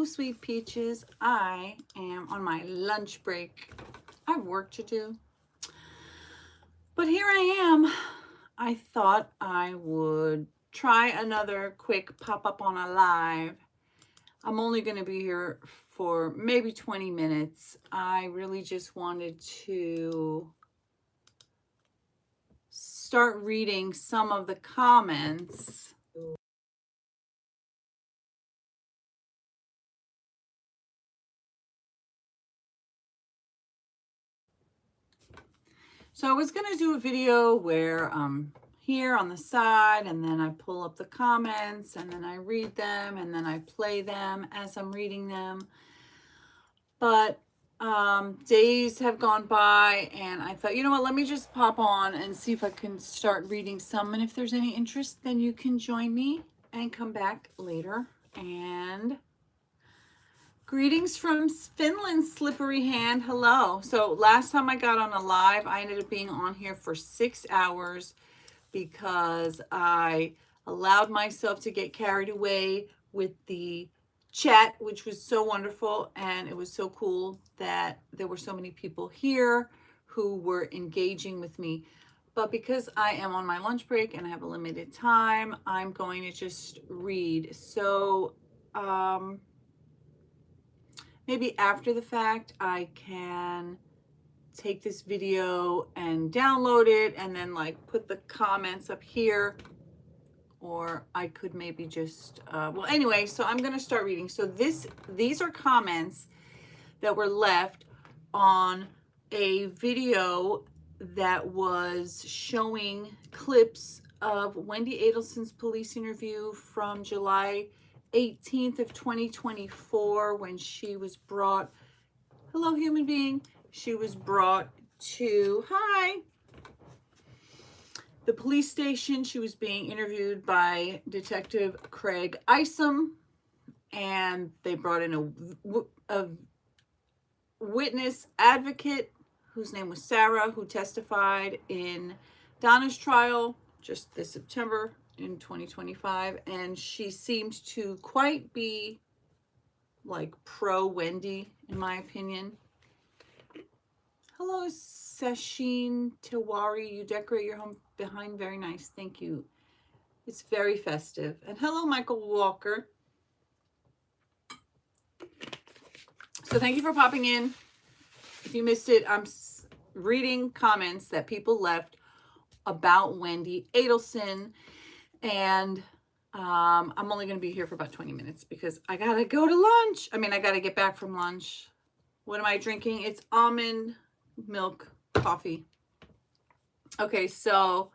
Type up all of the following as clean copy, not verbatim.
Sweet Peaches. I am on my lunch break. I have work to do. But here I am. I thought I would try another quick pop-up on a live. I'm only going to be here for maybe 20 minutes. I really just wanted to start reading some of the comments. So I was going to do a video where here on the side, and then I pull up the comments, and then I read them, and then I play them as I'm reading them. But days have gone by, and I thought, you know what, let me just pop on and see if I can start reading some. And if there's any interest, then you can join me and come back later. And greetings from Finland, Slippery Hand. Hello. So last time I got on a live, I ended up being on here for 6 hours because I allowed myself to get carried away with the chat, which was so wonderful. And it was so cool that there were so many people here who were engaging with me. But because I am on my lunch break and I have a limited time, I'm going to just read. So, maybe after the fact, I can take this video and download it and then like put the comments up here, or I could maybe just, well, anyway, so I'm going to start reading. So these are comments that were left on a video that was showing clips of Wendy Adelson's police interview from July 18th of 2024 when she was brought, hello human being, she was brought to, hi, the police station. She was being interviewed by Detective Craig Isom, and they brought in a witness advocate whose name was Sarah, who testified in Donna's trial just this September in 2025, and she seemed to quite be like pro Wendy, in my opinion. Hello, Sashin Tiwari. You decorate your home behind very nice. Thank you. It's very festive. And hello, Michael Walker. So thank you for popping in. If you missed it, I'm reading comments that people left about Wendy Adelson. And I'm only going to be here for about 20 minutes because I got to go to lunch. I mean, I got to get back from lunch. What am I drinking? It's almond milk coffee. Okay, so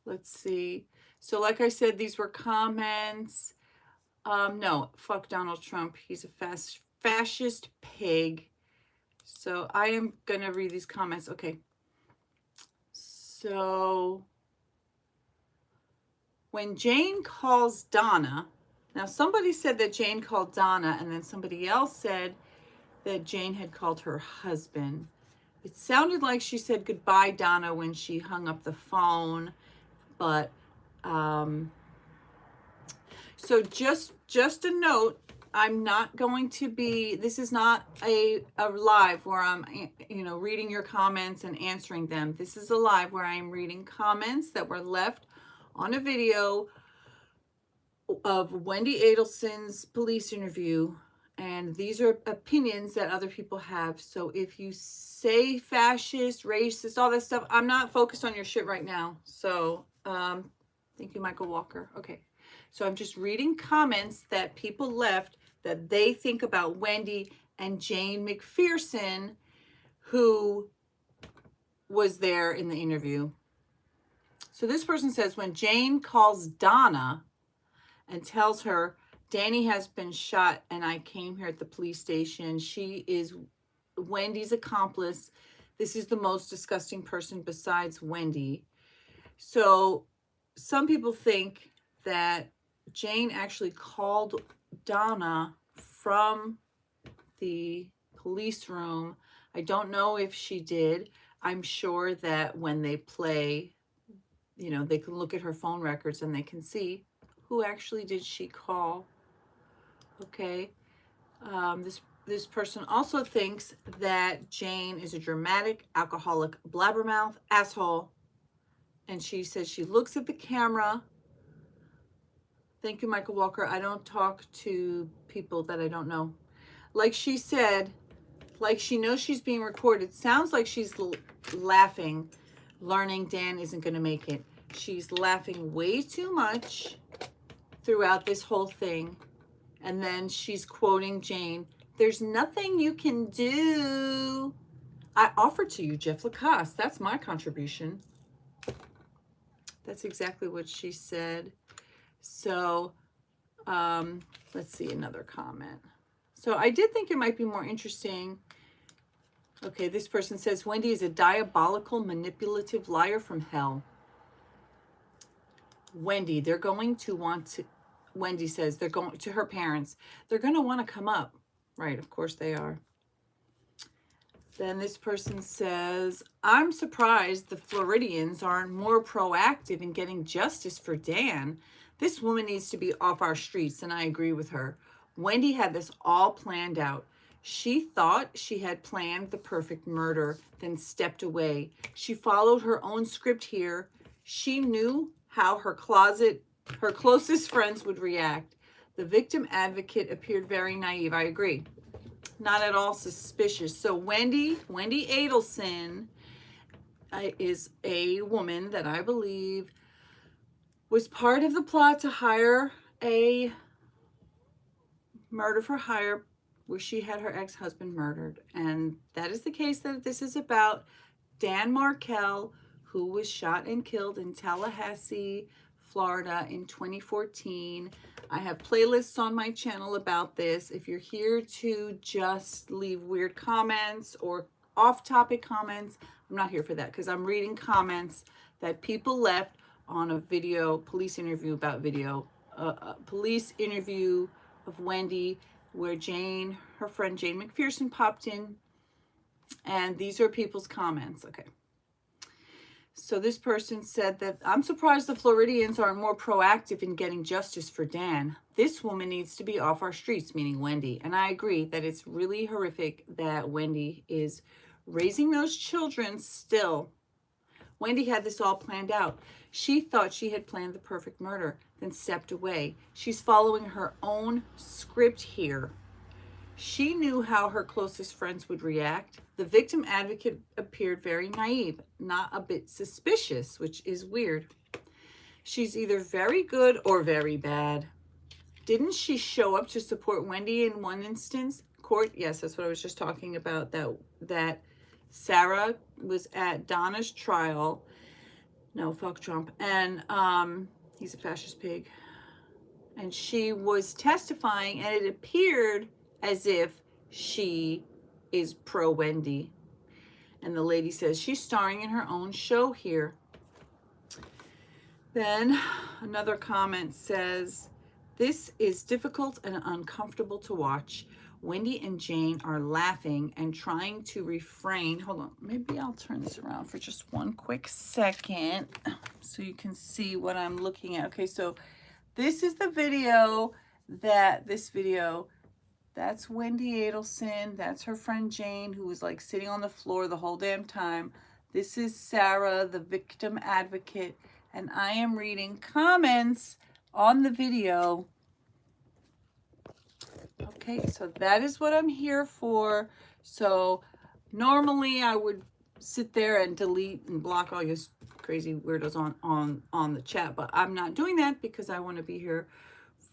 let's see. So like I said, these were comments. No, fuck Donald Trump. He's a fascist pig. So I am going to read these comments. Okay. So when Jane calls Donna, now somebody said that Jane called Donna, and then somebody else said that Jane had called her husband. It sounded like she said goodbye, Donna, when she hung up the phone. But so just a note, I'm not going to be, this is not a live where I'm, reading your comments and answering them. This is a live where I'm reading comments that were left on a video of Wendy Adelson's police interview. And these are opinions that other people have. So if you say fascist, racist, all that stuff, I'm not focused on your shit right now. So thank you, Michael Walker. Okay. So I'm just reading comments that people left that they think about Wendy and Jane McPherson, who was there in the interview. So this person says, when Jane calls Donna and tells her, Danny has been shot and I came here at the police station. She is Wendy's accomplice. This is the most disgusting person besides Wendy. So some people think that Jane actually called Donna from the police room. I don't know if she did. I'm sure that when they play, they can look at her phone records and they can see who actually did she call. Okay. This person also thinks that Jane is a dramatic, alcoholic, blabbermouth, asshole. And she says she looks at the camera. Thank you, Michael Walker. I don't talk to people that I don't know. Like she said, like she knows she's being recorded. Sounds like she's laughing, learning Dan isn't going to make it. She's laughing way too much throughout this whole thing. And then she's quoting Jane. There's nothing you can do. I offered to you, Jeff Lacoste. That's my contribution. That's exactly what she said. So, let's see another comment. So I did think it might be more interesting. Okay, this person says, Wendy is a diabolical, manipulative liar from hell. Wendy, they're going to want to, Wendy says, they're going to her parents. They're going to want to come up. Right, of course they are. Then this person says, I'm surprised the Floridians aren't more proactive in getting justice for Dan. This woman needs to be off our streets, and I agree with her. Wendy had this all planned out. She thought she had planned the perfect murder, then stepped away. She followed her own script here. She knew how her closest friends would react. The victim advocate appeared very naive. I agree. Not at all suspicious. So Wendy Adelson is a woman that I believe was part of the plot to hire a murder for hire where she had her ex-husband murdered. And that is the case that this is about. Dan Markel, who was shot and killed in Tallahassee, Florida in 2014. I have playlists on my channel about this. If you're here to just leave weird comments or off-topic comments, I'm not here for that because I'm reading comments that people left on a video, police interview about video, police interview of Wendy, where Jane, her friend Jane McPherson popped in, and these are people's comments. Okay. So this person said that, I'm surprised the Floridians aren't more proactive in getting justice for Dan. This woman needs to be off our streets, meaning Wendy. And I agree that it's really horrific that Wendy is raising those children still. Wendy had this all planned out. She thought she had planned the perfect murder, then stepped away. She's following her own script here. She knew how her closest friends would react. The victim advocate appeared very naive, not a bit suspicious, which is weird. She's either very good or very bad. Didn't she show up to support Wendy in one instance? Court, yes, that's what I was just talking about, that Sarah was at Donna's trial. No, fuck Trump. And he's a fascist pig. And she was testifying, and it appeared as if she is pro Wendy. And the lady says she's starring in her own show here. Then another comment says, this is difficult and uncomfortable to watch. Wendy and Jane are laughing and trying to refrain. Hold on, maybe I'll turn this around for just one quick second so you can see what I'm looking at. Okay, so this is the video that's Wendy Adelson. That's her friend Jane, who was like sitting on the floor the whole damn time. This is Sarah, the victim advocate, and I am reading comments on the video. Okay, so that is what I'm here for. So normally I would sit there and delete and block all your crazy weirdos on the chat, but I'm not doing that because I want to be here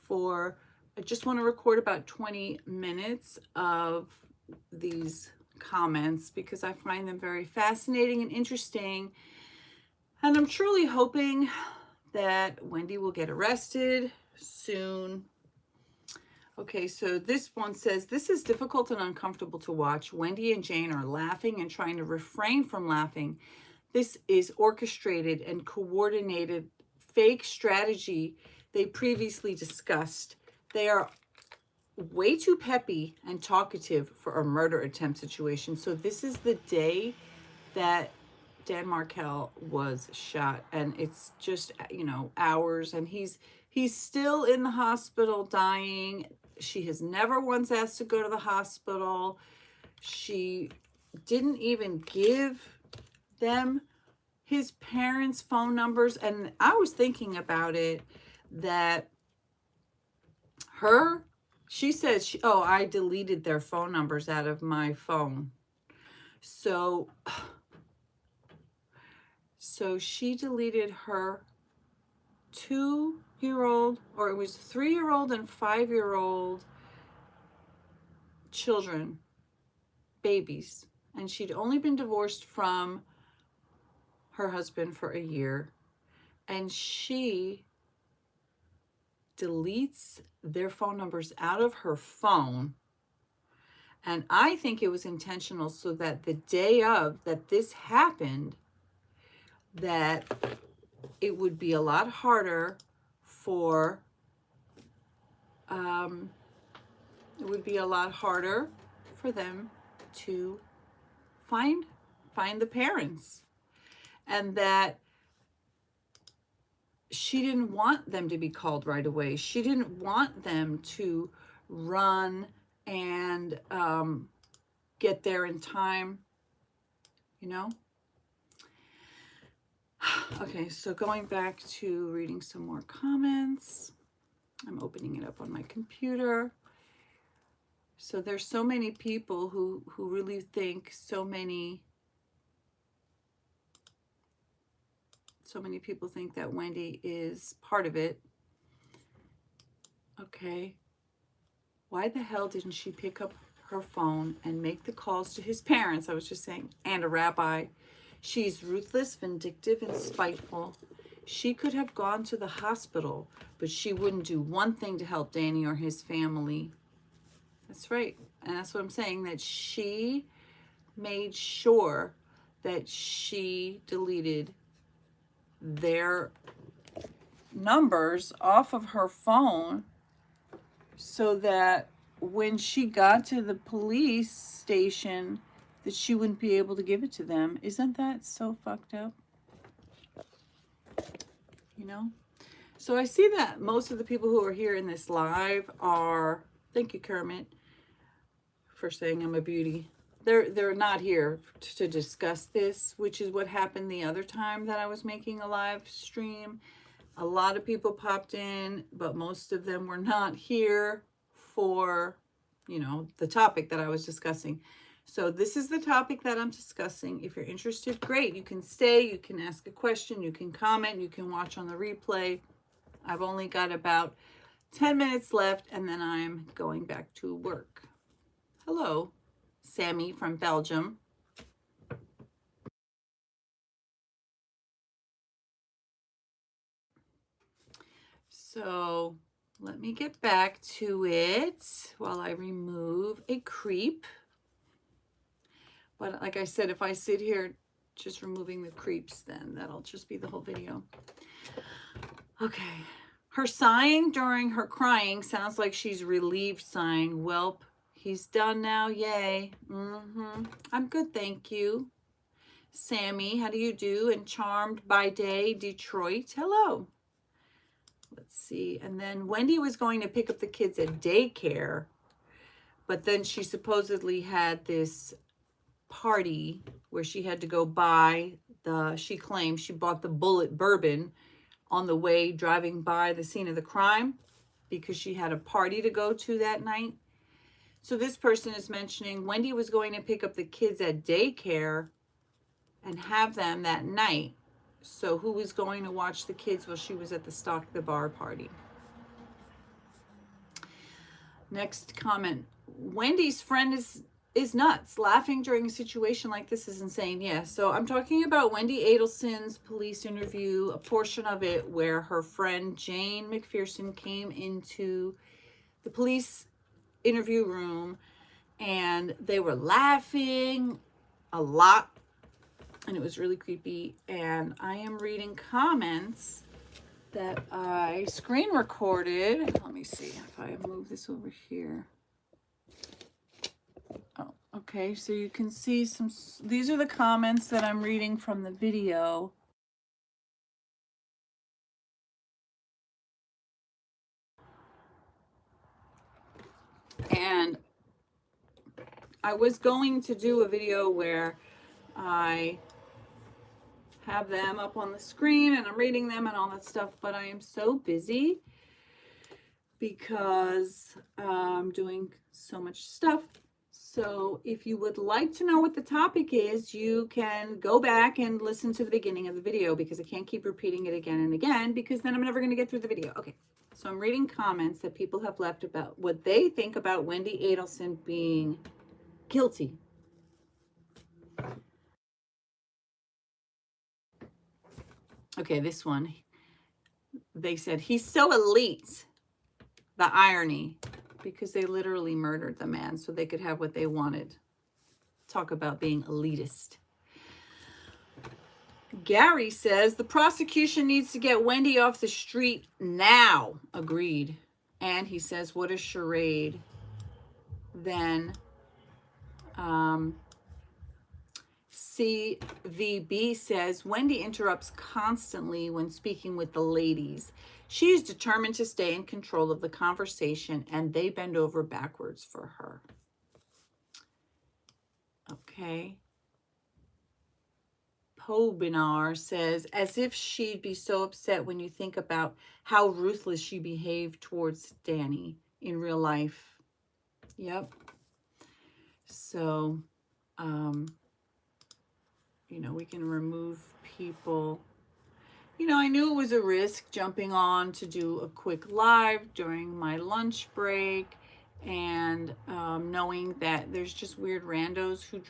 for, I just want to record about 20 minutes of these comments because I find them very fascinating and interesting. And I'm truly hoping that Wendy will get arrested soon. Okay, so this one says, this is difficult and uncomfortable to watch. Wendy and Jane are laughing and trying to refrain from laughing. This is orchestrated and coordinated fake strategy they previously discussed. They are way too peppy and talkative for a murder attempt situation. So this is the day that Dan Markel was shot, and it's just, you know, hours, and he's still in the hospital dying. She has never once asked to go to the hospital. She didn't even give them his parents' phone numbers. And I was thinking about it, that she says, I deleted their phone numbers out of my phone. So she deleted her 2-year-old, or it was 3-year-old and 5-year-old children, babies. And she'd only been divorced from her husband for a year. And she deletes their phone numbers out of her phone. And I think it was intentional, so that the day of that this happened, that it would be a lot harder for them to find the parents. And that she didn't want them to be called right away. She didn't want them to run and get there in time, you know? Okay, so going back to reading some more comments. I'm opening it up on my computer. So there's so many people who really think, so many people think that Wendy is part of it. Okay. Why the hell didn't she pick up her phone and make the calls to his parents? I was just saying, and a rabbi. She's ruthless, vindictive, and spiteful. She could have gone to the hospital, but she wouldn't do one thing to help Danny or his family. That's right. And that's what I'm saying, that she made sure that she deleted their numbers off of her phone, so that when she got to the police station, that she wouldn't be able to give it to them. Isn't that so fucked up? You know? So I see that most of the people who are here in this live are, thank you, Kermit, for saying I'm a beauty. They're not here to discuss this, which is what happened the other time that I was making a live stream. A lot of people popped in, but most of them were not here for, the topic that I was discussing. So this is the topic that I'm discussing. If you're interested, great. You can stay, you can ask a question, you can comment, you can watch on the replay. I've only got about 10 minutes left, and then I'm going back to work. Hello, Sammy from Belgium. So let me get back to it while I remove a creep. But like I said, if I sit here just removing the creeps, then that'll just be the whole video. Okay. Her sighing during her crying sounds like she's relieved sighing. Welp, he's done now. Yay. I'm good, thank you. Sammy, how do you do? And Charmed by Day, Detroit. Hello. Let's see. And then Wendy was going to pick up the kids at daycare, but then she supposedly had this party where she had to go buy she claimed she bought the bullet bourbon on the way driving by the scene of the crime because she had a party to go to that night. So this person is mentioning Wendy was going to pick up the kids at daycare and have them that night. So who was going to watch the kids while she was at the Stock the Bar party? Next comment. Wendy's friend is nuts. Laughing during a situation like this is insane. Yeah, so I'm talking about Wendy Adelson's police interview, a portion of it where her friend Jane McPherson came into the police interview room and they were laughing a lot and it was really creepy. And I am reading comments that I screen recorded. Let me see if I move this over here. Oh, okay, so you can see these are the comments that I'm reading from the video. I was going to do a video where I have them up on the screen and I'm reading them and all that stuff, but I am so busy because I'm doing so much stuff. So if you would like to know what the topic is, you can go back and listen to the beginning of the video, because I can't keep repeating it again and again, because then I'm never going to get through the video. Okay, so I'm reading comments that people have left about what they think about Wendy Adelson being guilty. Okay, this one. They said, he's so elite. The irony, because they literally murdered the man so they could have what they wanted. Talk about being elitist. Gary says, the prosecution needs to get Wendy off the street now. Agreed. And he says, what a charade. Then CVB says, Wendy interrupts constantly when speaking with the ladies. She is determined to stay in control of the conversation, and they bend over backwards for her. Okay. Pobinar says, as if she'd be so upset when you think about how ruthless she behaved towards Danny in real life. Yep. So, you know, we can remove people. You know, I knew it was a risk jumping on to do a quick live during my lunch break, and knowing that there's just weird randos who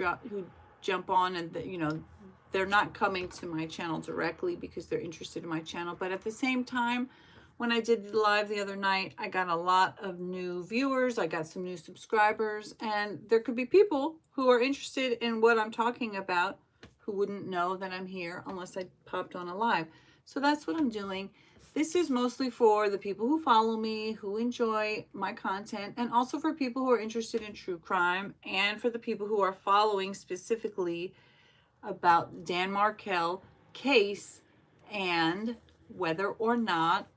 jump on, and you know, they're not coming to my channel directly because they're interested in my channel. But at the same time, when I did the live the other night, I got a lot of new viewers. I got some new subscribers, and there could be people who are interested in what I'm talking about who wouldn't know that I'm here unless I popped on a live. So that's what I'm doing. This is mostly for the people who follow me, who enjoy my content, and also for people who are interested in true crime, and for the people who are following specifically about Dan Markel case and whether or not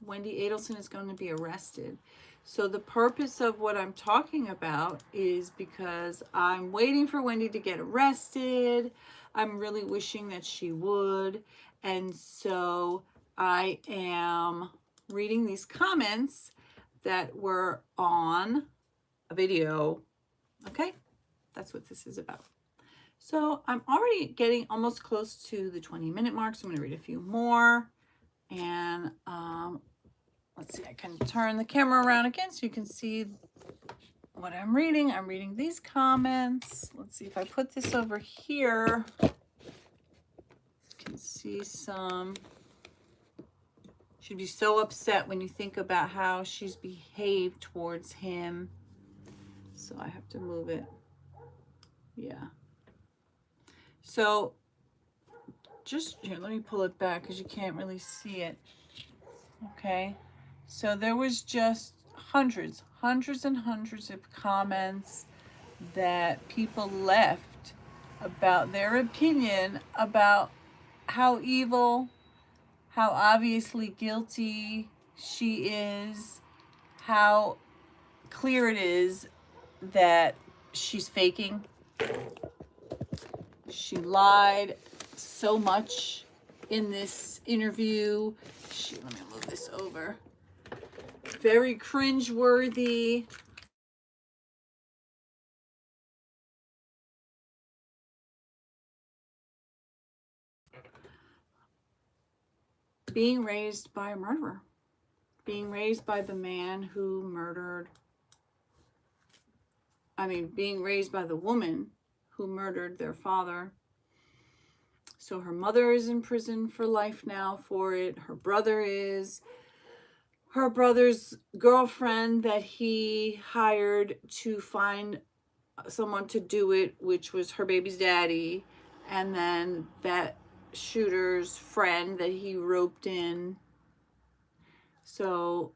Wendy Adelson is going to be arrested. So the purpose of what I'm talking about is because I'm waiting for Wendy to get arrested. I'm really wishing that she would. And so I am reading these comments that were on a video. Okay, that's what this is about. So I'm already getting almost close to the 20-minute mark, so I'm going to read a few more. And let's see, I can turn the camera around again so you can see what I'm reading. I'm reading these comments. Let's see if I put this over here. You can see some. She'd be so upset when you think about how she's behaved towards him. So I have to move it. Yeah. So just here, let me pull it back because you can't really see it. Okay. So there was just hundreds and hundreds of comments that people left about their opinion about how evil, how obviously guilty she is, how clear it is that she's faking. She lied so much in this interview. Let me move this over. Very cringeworthy. Being raised by a murderer. Being raised by the man who murdered. Being raised by the woman who murdered their father. So her mother is in prison for life now for it. Her brother is. Her brother's girlfriend that he hired to find someone to do it, which was her baby's daddy. And then that shooter's friend that he roped in. So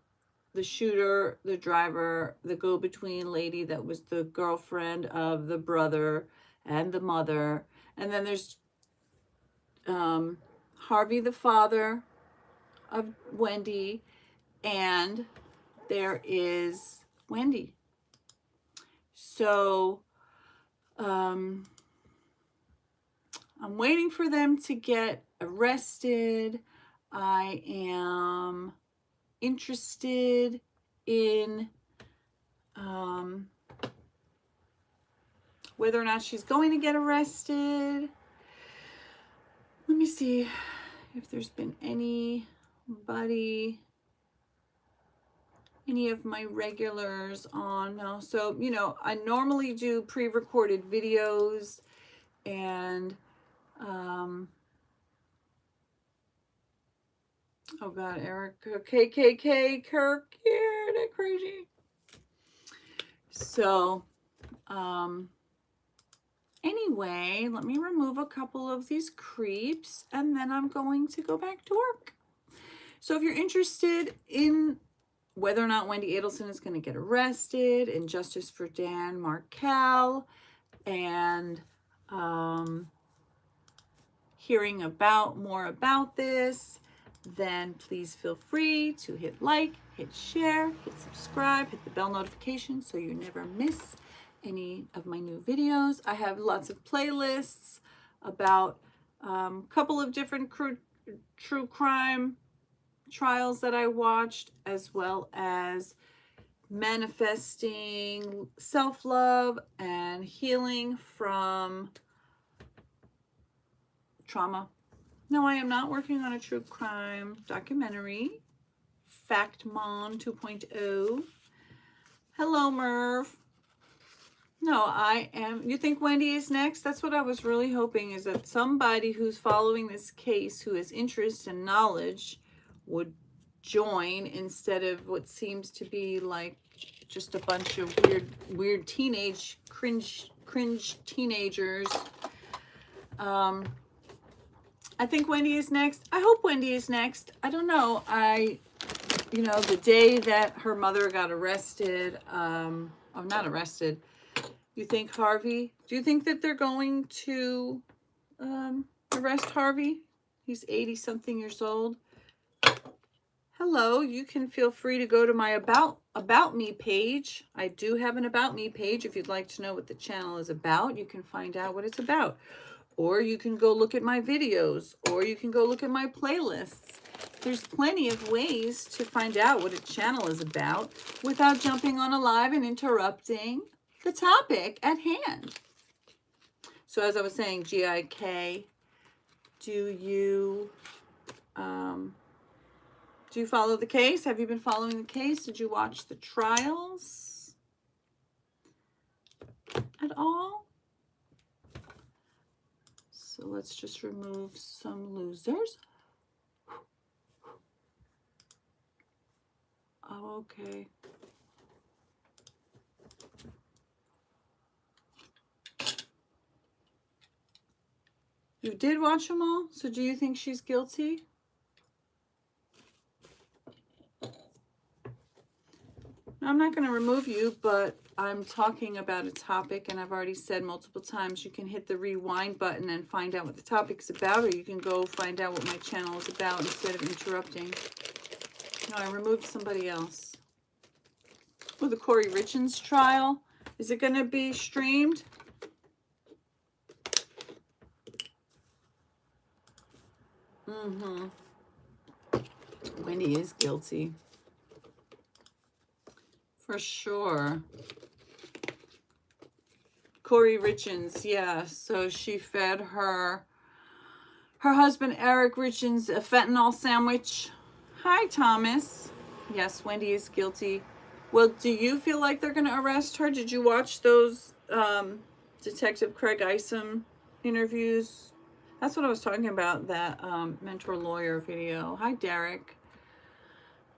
the shooter, the driver, the go-between lady that was the girlfriend of the brother and the mother. And then there's Harvey, the father of Wendy, and there is Wendy. So I'm waiting for them to get arrested. I am interested in whether or not she's going to get arrested. Let me see if there's been any of my regulars on. No. So, you know, I normally do pre-recorded videos, and oh God, Eric, KKK, Kirk, yeah, they're crazy. So, anyway, let me remove a couple of these creeps, and then I'm going to go back to work. So if you're interested in whether or not Wendy Adelson is going to get arrested, and justice for Dan Markel, and hearing more about this, then please feel free to hit like, hit share, hit subscribe, hit the bell notification so you never miss any of my new videos. I have lots of playlists about a couple of different true crime trials that I watched, as well as manifesting self-love and healing from trauma. No, I am not working on a true crime documentary. Factmon 2.0. Hello, Merv. No, I am. You think Wendy is next? That's what I was really hoping, is that somebody who's following this case, who has interest and knowledge, would join, instead of what seems to be like just a bunch of weird teenage cringe teenagers. I think Wendy is next. I hope Wendy is next. I don't know. You know, the day that her mother got arrested, not arrested. You think Harvey? Do you think that they're going to arrest Harvey? He's 80-something years old. Hello, you can feel free to go to my about me page. I do have an about me page. If you'd like to know what the channel is about, you can find out what it's about. Or you can go look at my videos, or you can go look at my playlists. There's plenty of ways to find out what a channel is about without jumping on a live and interrupting the topic at hand. So as I was saying, GIK, do you follow the case? Have you been following the case? Did you watch the trials at all? So let's just remove some losers. Oh, okay. You did watch them all? So do you think she's guilty? I'm not going to remove you, but I'm talking about a topic, and I've already said multiple times you can hit the rewind button and find out what the topic's about, or you can go find out what my channel is about instead of interrupting. No, I removed somebody else. Oh, the Corey Richins trial. Is it going to be streamed? Wendy is guilty. For sure. Corey Richins, yeah. So she fed her husband, Eric Richins, a fentanyl sandwich. Hi, Thomas. Yes, Wendy is guilty. Well, do you feel like they're going to arrest her? Did you watch those Detective Craig Isom interviews? That's what I was talking about, that mentor lawyer video. Hi, Derek.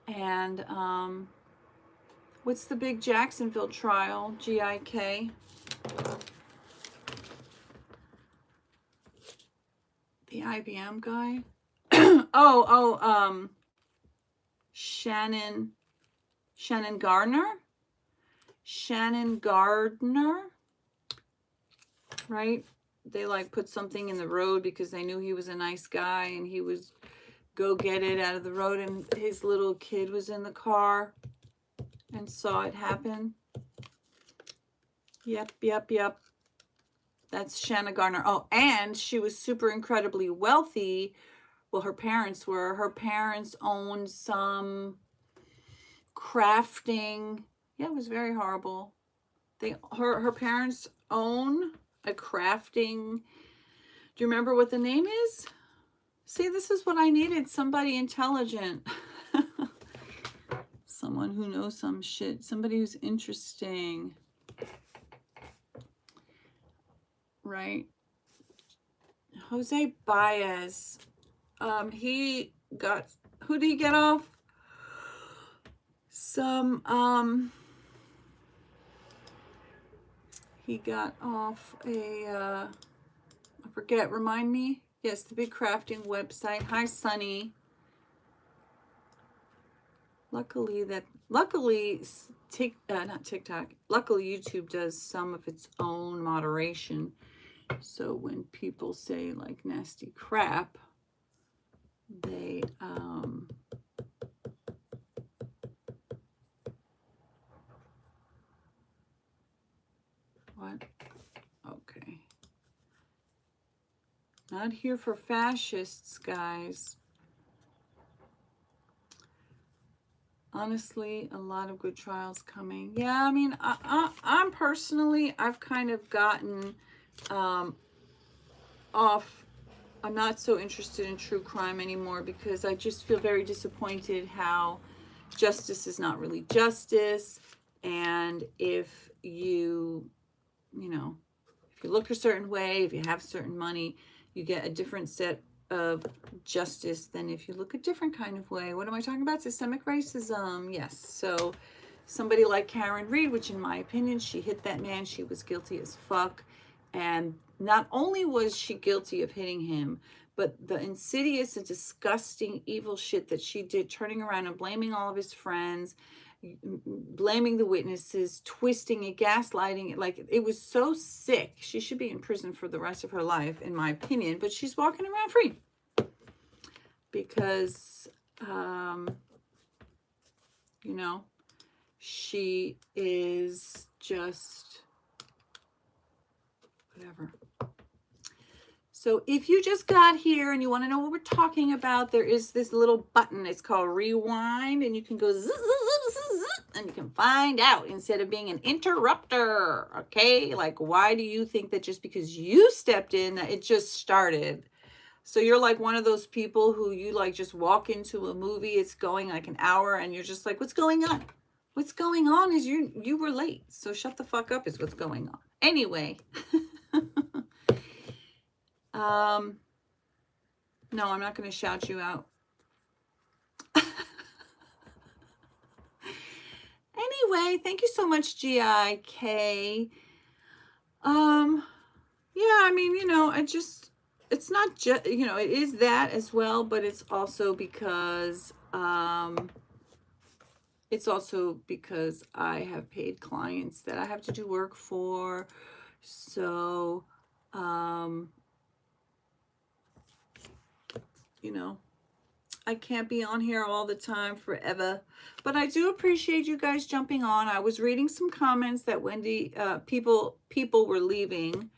And what's the big Jacksonville trial? GIK. The IBM guy. Shannon Gardner. Shannon Gardner. Right? They like put something in the road because they knew he was a nice guy and he was go get it out of the road, and his little kid was in the car and saw it happen. Yep. That's Shana Gardner. Oh, and she was super incredibly wealthy. Well, her parents were. Her parents owned some crafting. Yeah, it was very horrible. Her parents own a crafting. Do you remember what the name is? See, this is what I needed. Somebody intelligent. Someone who knows some shit. Somebody who's interesting. Right? Jose Baez. He got, who did he get off? He got off a, I forget, remind me? Yes, the big crafting website. Hi, Sunny. Luckily, not TikTok. Luckily, YouTube does some of its own moderation. So when people say like nasty crap, they what? Okay. Not here for fascists, guys. Honestly, a lot of good trials coming. Yeah, I mean, I'm personally, I've kind of gotten off. I'm not so interested in true crime anymore because I just feel very disappointed how justice is not really justice. And if you look a certain way, if you have certain money, you get a different set of justice than if you look a different kind of way. What am I talking about? Systemic racism. Yes. So somebody like Karen Reed, which in my opinion, she hit that man. She was guilty as fuck. And not only was she guilty of hitting him, but the insidious and disgusting evil shit that she did, turning around and blaming all of his friends, blaming the witnesses, twisting it, gaslighting it, like it was so sick. She should be in prison for the rest of her life, in my opinion, but she's walking around free because, she is just whatever. So if you just got here and you want to know what we're talking about, there is this little button. It's called rewind, and you can go zzz, zzz, zzz, zzz, and you can find out instead of being an interrupter. Okay, like why do you think that just because you stepped in that it just started? So you're like one of those people who you like just walk into a movie, it's going like an hour, and you're just like, what's going on? What's going on is you were late, so shut the fuck up is what's going on. Anyway. No, I'm not going to shout you out. Anyway, thank you so much, GIK. Yeah, I mean, it's not just, it is that as well, but it's also because, I have paid clients that I have to do work for. So, I can't be on here all the time forever, but I do appreciate you guys jumping on. I was reading some comments that Wendy, people were leaving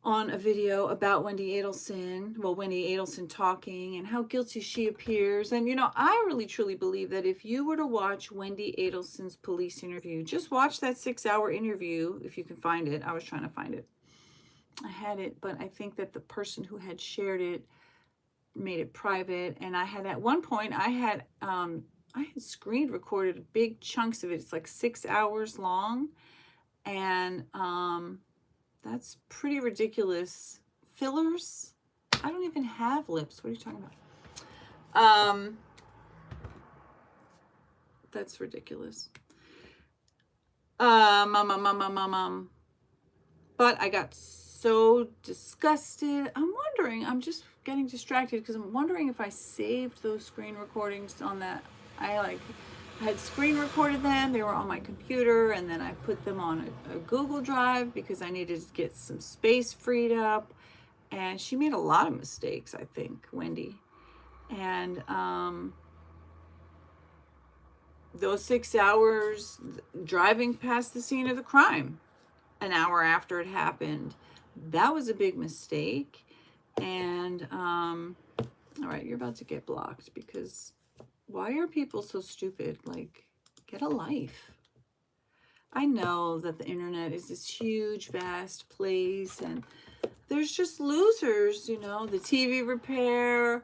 on a video about Wendy Adelson. Well, Wendy Adelson talking and how guilty she appears. And, I really truly believe that if you were to watch Wendy Adelson's police interview, just watch that 6-hour interview if you can find it. I was trying to find it. I had it, but I think that the person who had shared it made it private, and I had at one point I had screen recorded big chunks of it. It's like 6 hours long, and that's pretty ridiculous. Fillers? I don't even have lips. What are you talking about? That's ridiculous. But I got so disgusted. I'm just getting distracted because I'm wondering if I saved those screen recordings on that. I had screen recorded them. They were on my computer, and then I put them on a Google Drive because I needed to get some space freed up. And she made a lot of mistakes, I think, Wendy. And those 6 hours driving past the scene of the crime. an hour after it happened. That was a big mistake. And all right, you're about to get blocked because why are people so stupid? Like, get a life. I know that the internet is this huge, vast place, and there's just losers, you know, the TV repair,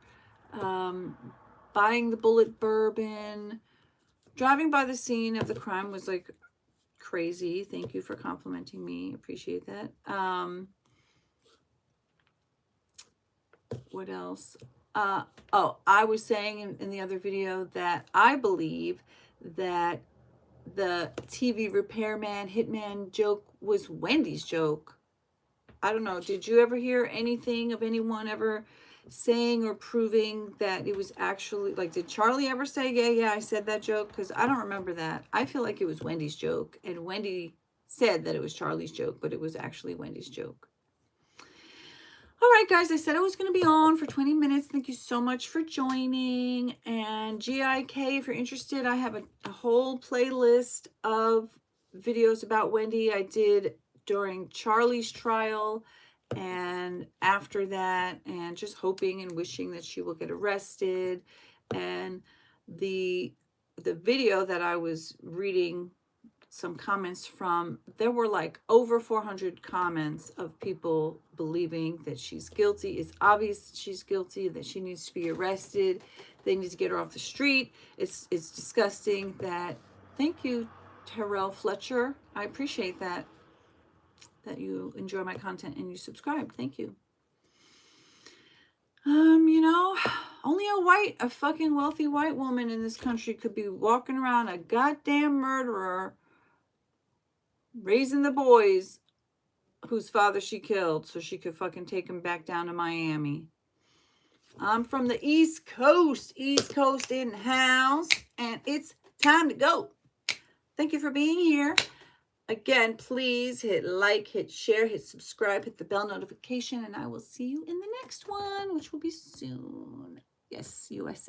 buying the bullet bourbon, driving by the scene of the crime was like crazy. Thank you for complimenting me. Appreciate that. What else? Oh, I was saying in the other video that I believe that the TV repairman, hitman joke was Wendy's joke. I don't know. Did you ever hear anything of anyone ever saying or proving that it was actually, like, did Charlie ever say, yeah, I said that joke? Because I don't remember that. I feel like it was Wendy's joke, and Wendy said that it was Charlie's joke, but it was actually Wendy's joke. All right, guys, I said I was going to be on for 20 minutes. Thank you so much for joining. And GIK, if you're interested, I have a whole playlist of videos about Wendy I did during Charlie's trial and after that, and just hoping and wishing that she will get arrested. And the video that I was reading some comments from, there were like over 400 comments of people believing that she's guilty. It's obvious that she's guilty, that she needs to be arrested. They need to get her off the street. It's disgusting that, thank you, Terrell Fletcher. I appreciate that you enjoy my content and you subscribe. Thank you. You know, only a fucking wealthy white woman in this country could be walking around a goddamn murderer, raising the boys whose father she killed so she could fucking take him back down to Miami. I'm from the East Coast in the house, and it's time to go. Thank you for being here. Again, please hit like, hit share, hit subscribe, hit the bell notification, and I will see you in the next one, which will be soon. Yes, USA.